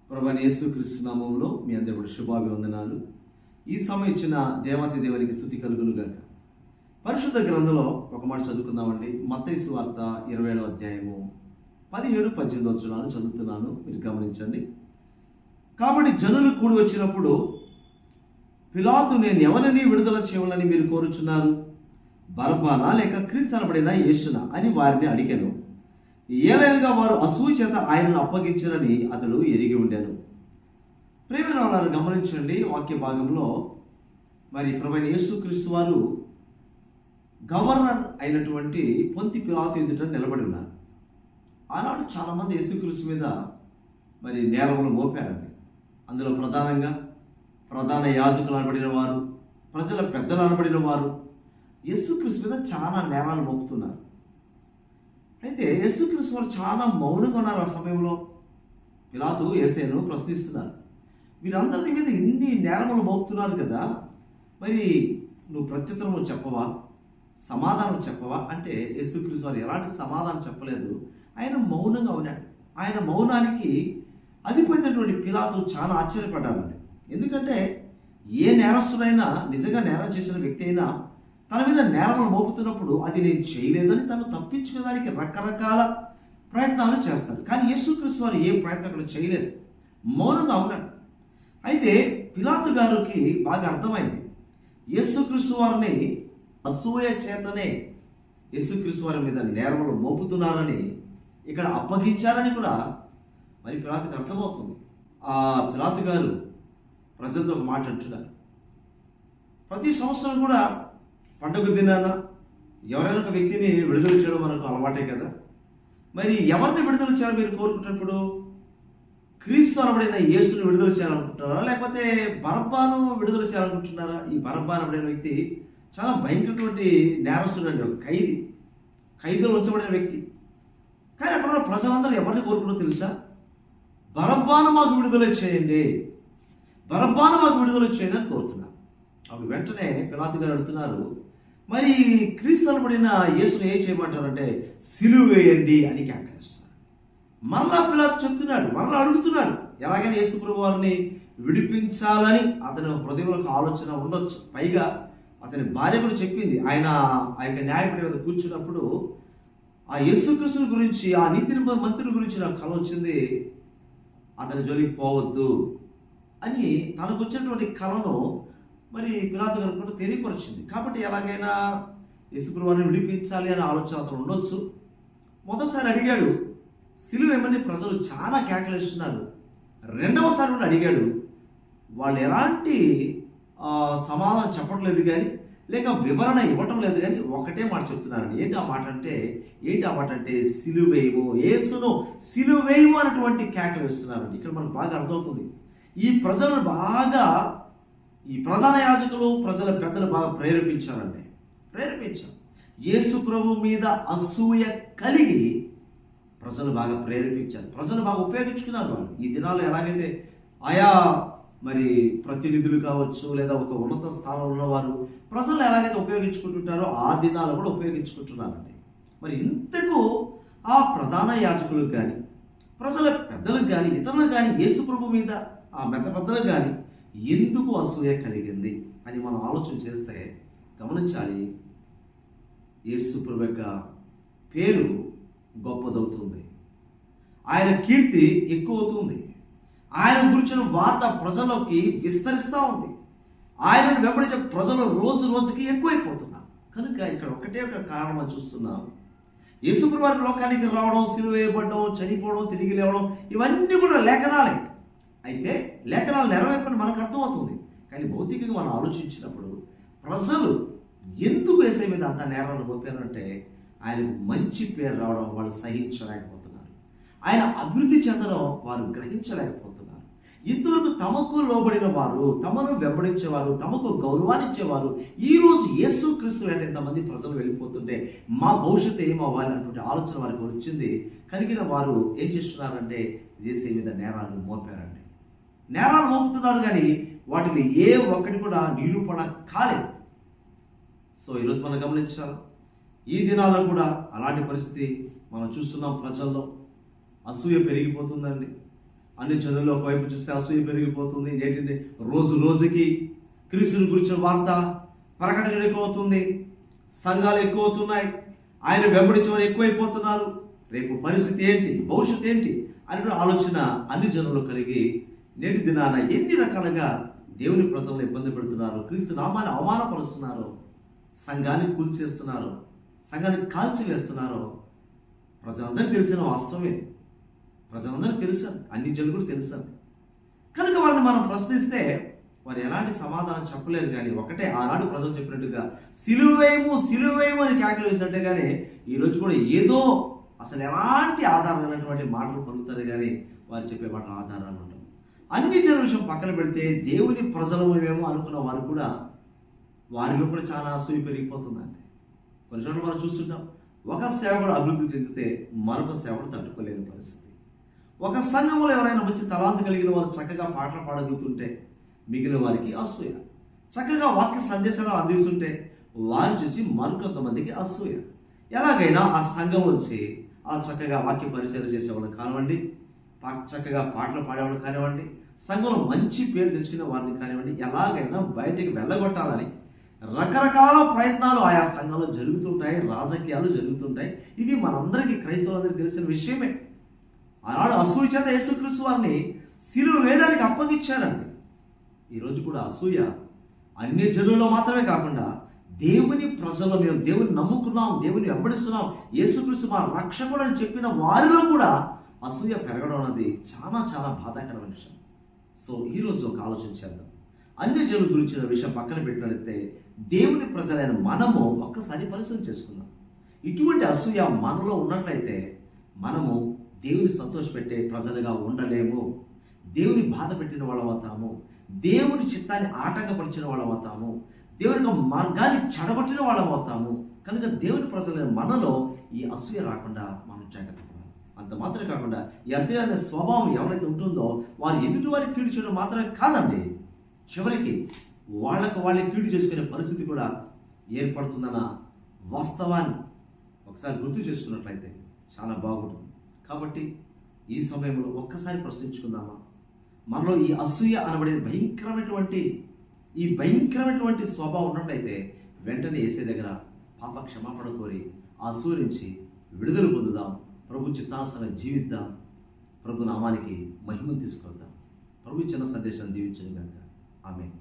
ప్రభువైన యేసుక్రీస్తు నామములో మీ అందరికీ కూడా శుభాభివందనాలు. ఈ సమయం ఇచ్చిన దేవాతి దేవునికి స్తుతి కలుగును గాక. పరిశుద్ధ గ్రంథంలో ఒక మాట చదువుకుందామండి. మత్తయి సువార్త 27వ అధ్యాయము 17-18 వచనాలు చదువుతున్నాను, మీరు గమనించండి. కాబట్టి జనులు కూడి వచ్చినప్పుడు పిలాతు, నేను ఎవరిని విడుదల చేయాలని మీరు కోరుచున్నారు? బరబ్బనా లేక క్రీస్తు అనబడిన యేసునా అని వారిని అడిగాను. ఏలైనగా వారు అసూయ చేత ఆయనను అప్పగించారని అతడు ఎరిగి ఉండాను. ప్రేమైన వారు గమనించండి, వాక్య భాగంలో మరి ప్రభువైన యేసుక్రీస్తు వారు గవర్నర్ అయినటువంటి పొంతి పిలాతు ఎదుట నిలబడి ఉన్నారు. ఆనాడు చాలామంది యేసుక్రీస్తు మీద మరి నేరములు మోపారండి. అందులో ప్రధానంగా ప్రధాన యాజకులు అనబడిన వారు, ప్రజల పెద్దలు అనబడిన వారు యేసుక్రీస్తు మీద చాలా నేరాలు మోపుతున్నారు. అయితే యేసుక్రీస్తు వారు చాలా మౌనంగా ఉన్నారు. ఆ సమయంలో పిలాతు యేసును ప్రశ్నిస్తున్నారు, వీరందరి మీద ఇన్ని నేరములు మోపుతున్నారు కదా, మరి నువ్వు ప్రత్యుత్తరం చెప్పవా, సమాధానం చెప్పవా అంటే యేసుక్రీస్తు వారు ఎలాంటి సమాధానం చెప్పలేదు. ఆయన మౌనంగా ఉన్నాడు. ఆయన మౌనానికి అధిపతినటువంటి పిలాతు చాలా ఆశ్చర్యపడ్డారండి. ఎందుకంటే ఏ నేరస్తుడైనా, నిజంగా నేరం చేసిన వ్యక్తి అయినా తన మీద నేరములు మోపుతున్నప్పుడు అది నేను చేయలేదని తను తప్పించుకోవడానికి రకరకాల ప్రయత్నాలు చేస్తాడు. కానీ యేసుక్రీస్తు వారు ఏ ప్రయత్నం కూడా చేయలేదు, మౌనంగా ఉన్నాడు. అయితే పిలాతు గారికి బాగా అర్థమైంది, యేసుక్రీస్తు వారిని అసూయ చేతనే యేసుక్రీస్తు వారి మీద నేరములు మోపుతున్నారని, ఇక్కడ అప్పగించారని కూడా మరి పిలాతుకి అర్థమవుతుంది. ఆ పిలాతు గారు ప్రజలతో ఒక మాట అంటున్నారు. ప్రతి సంవత్సరం కూడా పండుగ దినాన ఎవరైనా ఒక వ్యక్తిని విడుదల చేయడం మనకు అలవాటే కదా. మరి ఎవరిని విడుదల చేయాలని మీరు కోరుకుంటున్నప్పుడు క్రీస్తు అనబడిన యేసుని విడుదల చేయాలనుకుంటున్నారా, లేకపోతే బరబ్బాను విడుదల చేయాలనుకుంటున్నారా? ఈ బరబ్బా అనబడిన వ్యక్తి చాలా భయంకరటువంటి నేరస్తుడు అండి, ఒక ఖైదులో ఉంచబడిన వ్యక్తి. కానీ అక్కడ ఉన్న ప్రజలందరూ ఎవరిని కోరుకుంటారో తెలుసా? బరబ్బాను మాకు విడుదల చేయండి, బరబ్బాను మాకు విడుదల చేయండి అని కోరుతున్నారు. అప్పుడు వెంటనే పిలాతు గారు అడుగుతున్నారు, మరి క్రీస్తు అనబడిన యేసును ఏం చేయమంటారంటే సిలువ వేయండి అని కేకలేస్తున్నారు. మరలా పిలాతు చెప్తున్నాడు, మరలా అడుగుతున్నాడు, ఎలాగైనా యేసు ప్రభు వారిని విడిపించాలని అతని హృదయంలో ఒక ఆలోచన ఉండొచ్చు. పైగా అతని భార్య కూడా చెప్పింది, ఆయన ఆ యొక్క న్యాయపడి మీద కూర్చున్నప్పుడు ఆ యేసుక్రీస్తు గురించి, ఆ నీతి మంత్రుల గురించి నాకు కల వచ్చింది, అతని జోలికి పోవద్దు అని తనకు వచ్చినటువంటి కళను మరి పిలాతు గారు కూడా తెలియపరిచింది. కాబట్టి ఎలాగైనా యేసు వారిని విడిపించాలి అనే ఆలోచన అతను ఉండొచ్చు. మొదటిసారి అడిగాడు, సిలువ ఏమని ప్రజలు చాలా కేకలేస్తున్నారు. రెండవసారి కూడా అడిగాడు, వాళ్ళు ఎలాంటి సమాధానం చెప్పట్లేదు కానీ, లేక వివరణ ఇవ్వటం లేదు కానీ ఒకటే మాట చెప్తున్నారండి. ఏంటి ఆ మాట అంటే సిలువేయము, యేసును సిలువేయము అనేటువంటి కేకలు వేస్తున్నారండి. ఇక్కడ మనకు బాగా అర్థమవుతుంది, ఈ ప్రజలను బాగా ఈ ప్రధాన యాజకులు, ప్రజల పెద్దలు బాగా ప్రేరేపించారు. యేసు ప్రభు మీద అసూయ కలిగి ప్రజలు బాగా ప్రేరేపించారు, ప్రజలు బాగా ఉపయోగించుకున్నారు. వాళ్ళు ఈ దినాల్లో ఎలాగైతే ఆయా మరి ప్రతినిధులు కావచ్చు, లేదా ఒక ఉన్నత స్థానంలో ఉన్నవారు ప్రజలు ఎలాగైతే ఉపయోగించుకుంటుంటారో ఆ దినాలు కూడా ఉపయోగించుకుంటున్నారండి. మరి ఇంతకు ఆ ప్రధాన యాజకులకు కానీ, ప్రజల పెద్దలకు కానీ, ఇతరులకు కానీ, యేసు ప్రభు మీద ఆ పెద్దలకు కానీ ఎందుకు అసూయ కలిగింది అని మనం ఆలోచన చేస్తే గమనించాలి, యేసు ప్రభు యొక్క పేరు గొప్పదవుతుంది, ఆయన కీర్తి ఎక్కువ అవుతుంది, ఆయన గురించిన వార్త ప్రజల్లోకి విస్తరిస్తూ ఉంది, ఆయనను వెంబడించే ప్రజలు రోజు రోజుకి ఎక్కువైపోతున్నారు. కనుక ఇక్కడ ఒకటే ఒక కారణం చూస్తున్నాం, యేసు ప్రభు వారి లోకానికి రావడం, సిలువ వేయబడడం, చనిపోవడం, తిరిగి లేవడం, ఇవన్నీ కూడా లేఖనాలే. అయితే లేఖనాలు నెరవేర్పని మనకు అర్థమవుతుంది. కానీ భౌతికంగా మనం ఆలోచించినప్పుడు ప్రజలు ఎందుకు యేసయ్య మీద అంత నేరాలు మోపారంటే ఆయనకు మంచి పేరు రావడం వాళ్ళు సహించలేకపోతున్నారు, ఆయన అభివృద్ధి చెందడం వారు గ్రహించలేకపోతున్నారు. ఇంతవరకు తమకు లోబడిన వారు, తమను వెంబడించేవారు, తమకు గౌరవాన్ని ఇచ్చేవారు ఈరోజు యేసుక్రీస్తు వెంట ఎంతమంది ప్రజలు వెళ్ళిపోతుంటే మా భవిష్యత్తు ఏమవ్వాలి అన్నటువంటి ఆలోచన వారికి వచ్చింది. కలిగిన వారు ఏం చేస్తున్నారంటే యేసయ్య మీద నేరాలు మోపారండి. నేరాలు మోపుతున్నారు కానీ వాటిని ఏ ఒక్కటి కూడా నిరూపణ కాలేదు. సో ఈరోజు మనం గమనించాలి, ఈ దినాల్లో కూడా అలాంటి పరిస్థితి మనం చూస్తున్నాం. ప్రజల్లో అసూయ పెరిగిపోతుందండి. అన్ని జనుల్లో ఒకవైపు చూస్తే అసూయ పెరిగిపోతుంది. నేటి రోజు రోజుకి క్రీస్తుని గురించిన వార్త ప్రకటన ఎక్కువవుతుంది, సంఘాలు ఎక్కువ అవుతున్నాయి, ఆయన వెంబడించడం ఎక్కువైపోతున్నారు. రేపు పరిస్థితి ఏంటి, భవిష్యత్తు ఏంటి అనే ఆలోచన అన్ని జనులు కలిగి నేటి దినాన ఎన్ని రకాలుగా దేవుని ప్రజలను ఇబ్బంది పెడుతున్నారు, క్రీస్తు నామాన్ని అవమానపరుస్తున్నారు, సంఘాన్ని కూల్చేస్తున్నారు, సంఘాన్ని కాల్చివేస్తున్నారు. ప్రజలందరికీ తెలిసిన వాస్తవమే, ప్రజలందరికీ తెలుసు, అన్ని జనులు కూడా తెలుసు. కనుక వారిని మనం ప్రశ్నిస్తే వారు ఎలాంటి సమాధానం చెప్పలేరు. కానీ ఒకటే, ఆనాడు ప్రజలు చెప్పినట్టుగా సిలువేయము సిలువేయము అని కేకలు వేసినట్టే కానీ ఈరోజు కూడా ఏదో అసలు ఎలాంటి ఆధారం లేనటువంటి మాటలు పలుకుతారు. కానీ వారు చెప్పే మాటలు ఆధారాలు ఉండవు. అన్ని జనుల విషయం పక్కన పెడితే దేవుని ప్రజలమేమో అనుకున్న వారు కూడా, వారిలో కూడా చాలా అసూయ పెరిగిపోతుందండి. కొన్ని చోట్ల మనం చూస్తుంటాం, ఒక సేవకుడు అభివృద్ధి చెందితే మరొక సేవకుడు తట్టుకోలేని పరిస్థితి. ఒక సంఘంలో ఎవరైనా మంచి తలాంత కలిగిన వారు చక్కగా పాటలు పాడగలుగుతుంటే మిగిలిన వారికి అసూయ. చక్కగా వాక్య సందేశాలు అందిస్తుంటే వారు చూసి మరికొంతమందికి అసూయ. ఎలాగైనా ఆ సంఘం వచ్చి ఆ చక్కగా వాక్య పరిచయం చేసేవాళ్ళు కానివ్వండి, చక్కగా పాటలు పాడేవాళ్ళు కానివ్వండి, సంఘంలో మంచి పేరు తెచ్చుకునే వారిని కానివ్వండి, ఎలాగైనా బయటికి వెళ్ళగొట్టాలని రకరకాల ప్రయత్నాలు ఆయా సంఘాల్లో జరుగుతుంటాయి, రాజకీయాలు జరుగుతుంటాయి. ఇది మనందరికీ, క్రైస్తవులందరికీ తెలిసిన విషయమే. ఆనాడు అసూయ చేత యేసుక్రీస్తు వారిని సిలువ వేయడానికి అప్పగించారండి. ఈరోజు కూడా అసూయ అన్ని జనుల్లో మాత్రమే కాకుండా దేవుని ప్రజల్లో, మేము దేవుని నమ్ముకున్నాం, దేవుని వెంబడిస్తున్నాం, యేసుక్రీస్తు మా రక్షకుడు అని చెప్పిన వారిలో కూడా అసూయ పెరగడం అనేది చాలా చాలా బాధాకరమైన విషయం. సో ఈరోజు ఒక ఆలోచన చేద్దాం. అన్ని జనుల గురించిన విషయం పక్కన పెట్టినట్లయితే దేవుని ప్రజలైన మనము ఒక్కసారి పరిశీలన చేసుకుందాం. ఇటువంటి అసూయ మనలో ఉన్నట్లయితే మనము దేవుని సంతోషపెట్టే ప్రజలుగా ఉండలేము. దేవుని బాధ పెట్టిన వాళ్ళం అవుతాము, దేవుని చిత్తాన్ని ఆటంకపరిచిన వాళ్ళం అవుతాము, దేవుని యొక్క మార్గాన్ని చెడగొట్టిన వాళ్ళం అవుతాము. కనుక దేవుని ప్రజలైన మనలో ఈ అసూయ రాకుండా మనం జాగ్రత్త పడాలి. అంత మాత్రమే కాకుండా ఈ అసూయ అనే స్వభావం ఎవరైతే ఉంటుందో వారు ఎదుటి వారికి కీడు చేయడం మాత్రమే కాదండి, చివరికి వాళ్ళకి కీడు చేసుకునే పరిస్థితి కూడా ఏర్పడుతుందన్న వాస్తవాన్ని ఒకసారి గుర్తు చేసుకున్నట్లయితే చాలా బాగుంటుంది. కాబట్టి ఈ సమయంలో ఒక్కసారి ప్రశ్నించుకుందామా, మనలో ఈ అసూయ అనబడే భయంకరమైనటువంటి స్వభావం ఉన్నట్లయితే వెంటనే యేసే దగ్గర పాప క్షమాపణ కోరి ఆ అసూయ నుంచి విడుదల పొందుదాం, ప్రభు చిత్తానుసారంగా జీవిద్దాం, ప్రభు నామానికి మహిమను తీసుకొద్దాం. ప్రభు చిన్న సందేశాన్ని దీవించను కనుక ఆమేన్.